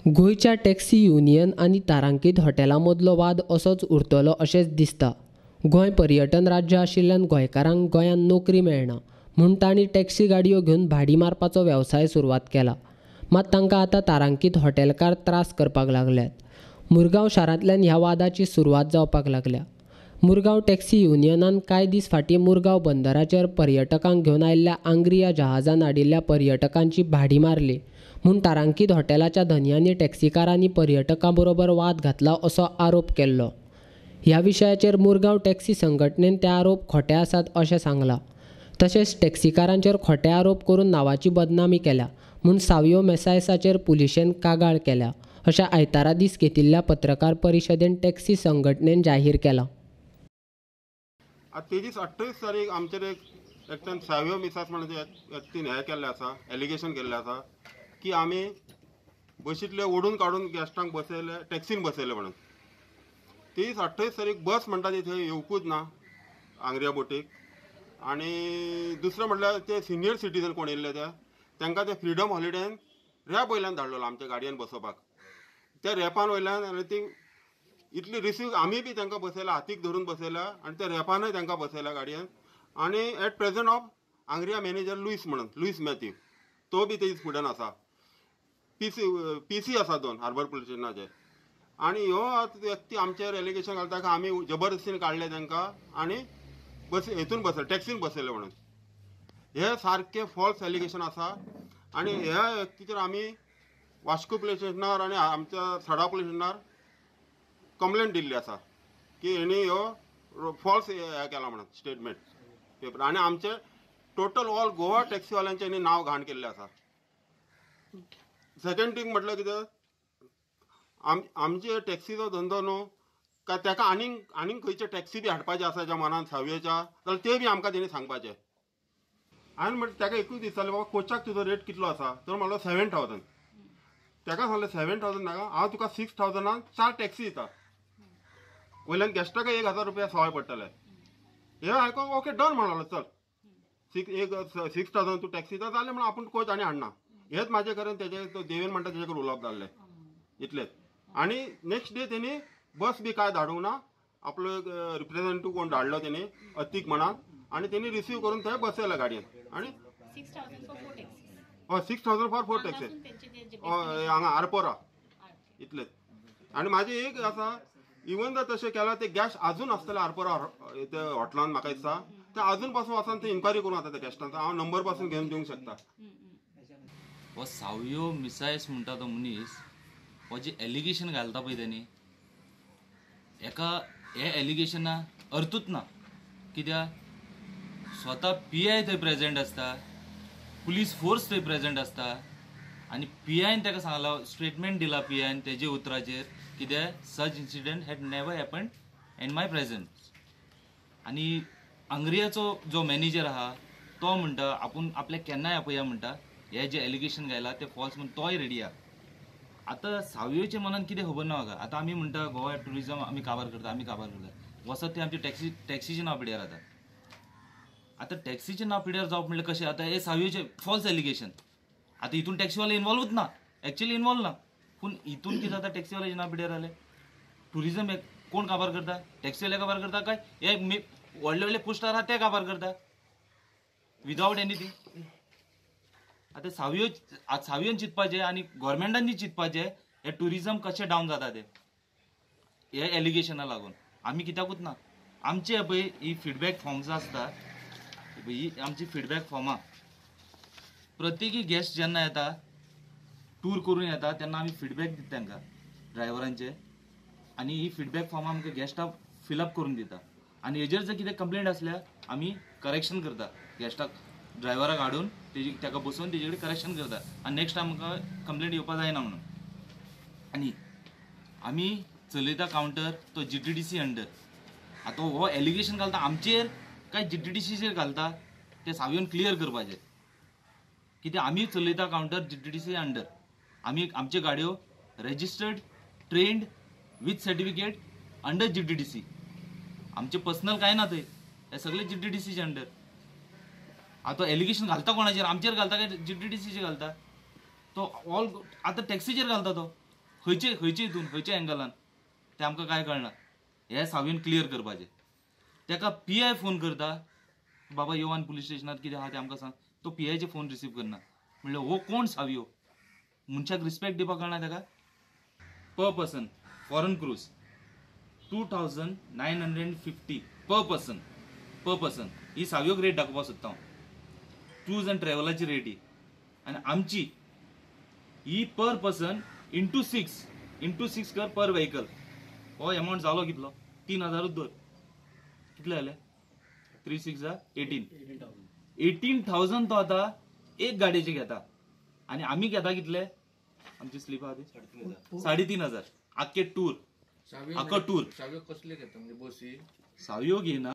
गोंयच्या taxi union आनी तारांकीत हॉटेलां मदलो वाद असोच उरतलो अशेंच दिसता. गोंय पर्यटन राज्य आशिल्ल्यान गोंयकारांक गोंयांत नोकरी मेळना म्हूण तांणी टॅक्सी गाडयो घेवन भाडी मारपाचो वेवसाय सुरवात केला. मात तांकां आतां तारांकीत हॉटेलकार त्रास करपाक लागल्यात. मुरगांव शारांतल्यान ह्या वादाची सुरवात जावपाक लागल्या. मुरगांव टॅक्सी युनियनान कांय दीस फाटीं मुरगांव बंदराचेर पर्यटकांक घेवन आयिल्ल्या आंग्री ह्या जहाजान आडिल्ल्या पर्यटकांची भाडी मारली म्हूण तारांकीत हॉटेलाच्या धन्यांनी टॅक्सीकारांनी पर्यटकां बरोबर वाद घातला असो आरोप केल्लो. ह्या विशयाचेर मुरगांव टॅक्सी संघटनेन ते आरोप खोटे आसात अशें सांगलां. तशेंच टॅक्सीकारांचेर खोटे आरोप करून नांवाची बदनामी केल्या म्हूण सावयो मेसायसाचेर पुलिशेन कागाळ केल्या अशें आयतारा दीस घेतिल्ल्या पत्रकार परिशदेंत टॅक्सी संघटनेन जाहीर केलां. तेजी 28 तारीख आमचेर एकट्यान सावयो मिसास म्हणून व्यक्तीन हें केल्लें आसा, एलिगेशन केल्लें आसा की आमी बशींतले ओडून काडून गेस्टांक बसयले, टॅक्सीन बसयले म्हणून. ती 28 तारीख बस म्हणटा ती थंय येवकूच ना आंग्रिया बोटीक. आनी दुसरें म्हटल्यार ते सिनियर सिटीजन कोण येयल्ले तांकां ते फ्रिडम हॉलिडेन रॅप वयल्यान धाडलेलो आमच्या गाडयेन बसोवपाक. त्या रॅपान वयल्यान आनी ती इतली रिसीव आमी बी तांकां बसयला, हातीक धरून बसयला आनी त्या रॅपानूय तांकां बसयला गाडयेन. आनी at present of Angria manager Louis Matthew तो बी तेजे फुड्यान आसा. पीसी आसा 2 हार्बर पुलीस स्टेशनाचे. आनी ह्यो व्यक्ती आमचेर एलिगेशन घालता की आमी जबरदस्तीन काडले तांकां आनी हेतून बसयले, टॅक्सीन बसयले म्हणून. हे सारके फॉल्स एलिगेशन आसा. आनी ह्या व्यक्तीचेर आमी वास्को पुलीस स्टेशनार आनी आमच्या सडा पुलीस स्टेशनार कंप्लेंट दिल्ली आसा की हेणी ह्यो फॉल्स हें केला म्हणून स्टेटमेंट पेपर. आनी आमचे टोटल ऑल गोवा टॅक्सीवाल्यांचें नांव घाण केल्लें आसा. सेकंड थिंग म्हटल्यार कितें आमचे टॅक्सीचो धंदो न्हू काय ताका आनीक खंयचे टॅक्सी बी हाडपाचे आसा ज्या मनान सावयेच्या जाल्यार ते बी आमकां तेणी सांगपाचें. हांवें म्हणलें ताका एकूच दिसतालें बाबा कोचाक तुजो रेट कितलो आसा तर म्हणलो 7,000. ताका सांगलें 7,000 नाका, हांव तुका 6,000 4 टॅक्सी दिता. वयल्यान गेस्टाकय 1,000 रुपया सवाय पडटले. हे आयकोन ओके डन म्हणलो चल 6,000 तूं टॅक्सी दिता जालें म्हणून आपूण कोच आनी हाडना. हेच म्हाजे कडेन तेजे देवेन म्हणटा तेजे कडेन उलोवप जाल्लें इतलेंच. आनी नेक्स्ट डे तेणी बस बी काय धाडूंक ना, आपलो रिप्रेझेंटेटिव्ह कोण धाडलो तेणी अतीक म्हणान आनी तेणी रिसीव करून थंय बसयला गाडयेन. आनी 6,000 फॉर 4 टॅक्सी हांगा आरपोरा इतलेच. आनी म्हाजी एक आसा इवन जर तशें केल्यार ते गॅस अजून आसतले आरपोरा हॉटेलान म्हाका दिसता ते अजून पासून वचून ते इन्क्वायरी करूं येता त्या गॅस्टांचो. हांव नंबर पासून घेवन दिवंक शकता. हो सावयो मिसायस म्हणटा तो मनीस हो जे एलिगेशन घालता पळय तेणी हेका हे एलिगेशना अर्थूच ना. कित्याक स्वता PI थंय प्रेजेंट आसता, पुलीस फोर्स थंय प्रेजेंट आसता आनी PIन ताका सांगला, स्टेटमेंट दिला PIन तेजे उतराचेर कित्याक such incident had never happened in my presence. आनी आंग्रियाचो जो मॅनेजर आहा तो म्हणटा आपूण आपल्याक केन्नाय आपया म्हणटा हे जे एलिगेशन घायला ते फॉल्स म्हणून तोय रेडी आहा. आतां सावयोच्या मनान कितें खबर ना म्हाका. आतां आमी म्हणटा गोवा टुरिजम आमी काबार करता वसत ते आमचे टॅक्सीचे नांव पिड्यार जाता. आतां टॅक्सीचे नांव पिड्यार जावप म्हणल्यार कशें आतां हे सावयोचे फॉल्स एलिगेशन. आतां हितून टॅक्सीवाले इन्वॉल्वूच ना, एक्चुअली इन्वॉल्व ना. पूण हितून कितें जाता टॅक्सीवाल्याचे नांव पिड्यार जालें. टुरिजम कोण काबार करता? टॅक्सीवाले काबार करता काय हे व्हडले व्हडले पोस्टार आहा ते काबार करता विदावट एनीथींग. आतां सावयोन चिंतपाचें आनी गोवोरमेंटांनी चिंतपाचें हे टुरिजम कशें डावन जाता ते हे एलिगेशना लागून. आमी कित्याकूच ना आमचे पळय ही फिडबॅक फॉर्म्स आसता ही आमची फिडबॅक फॉर्मां प्रत्येकी गेस्ट जेन्ना येता टूर करून येता तेन्ना आमी फिडबॅक दिता तांकां ड्रायव्हरांचे. आनी ही फिडबॅक फॉर्मां आमकां गेस्टाक फिलअप करून दिता. आनी हेजेर जर कितें कंप्लेंट आसल्यार आमी करेक्शन करता गेस्टाक ड्रायव्हराक हाडून ताका बसोवन तेजे कडेन करेक्शन करता आनी नेक्स्ट टायम आमकां कंप्लेंट येवपा जायना म्हणून. आनी आमी चलयता कावंटर तो GTDC अंडर. आतां हो एलिगेशन घालता आमचेर काय GTDCचेर घालता ते सावयोन क्लियर करपाचें. कित्याक आमी चलयता कावंटर GTDC अंडर. आमी आमच्यो गाडयो registered trend with certificate under GTDC. आमचे पर्सनल कांय ना थंय, हे सगळे GTDCचे अंडर. आतां एलिगेशन घालता कोणाचेर? आमचेर घालता काय GTDCचेर घालता? तो ऑल आतां टॅक्सीचेर घालता तो. खंयचे हितून खंयच्या एंगलान ते आमकां काय कळना. हे सावयेन क्लियर करपाचें. ताका PI फोन करता, बाबा येवन पुलीस स्टेशनात कितें आहा तें आमकां सांग. तो PIचे फोन रिसीव करना. म्हणल्यार हो कोण सावयो? मनशाक रिस्पेक्ट दिवपाक कळना ताका. पर पर्सन फॉरेन क्रूज 2950 पर पर्सन ही सावयो रेट दाखोवपाक सोदता हांव. टूर्स अँड ट्रॅव्हलाची रेट ही. आनी आमची ही पर पर्सन इंटू सिक्स कर पर व्हेकल. हो अमावंट जालो कितलो? 3000 धर. कितले जाले? 3 6 18,000 तो आता एक गाडयेचे घेता. आनी आमी घेता कितले? आमची स्लीप आहा ती 3,500 आख्खे टूर. सावयो कसले घेता म्हणजे बसी? सावयो घेना.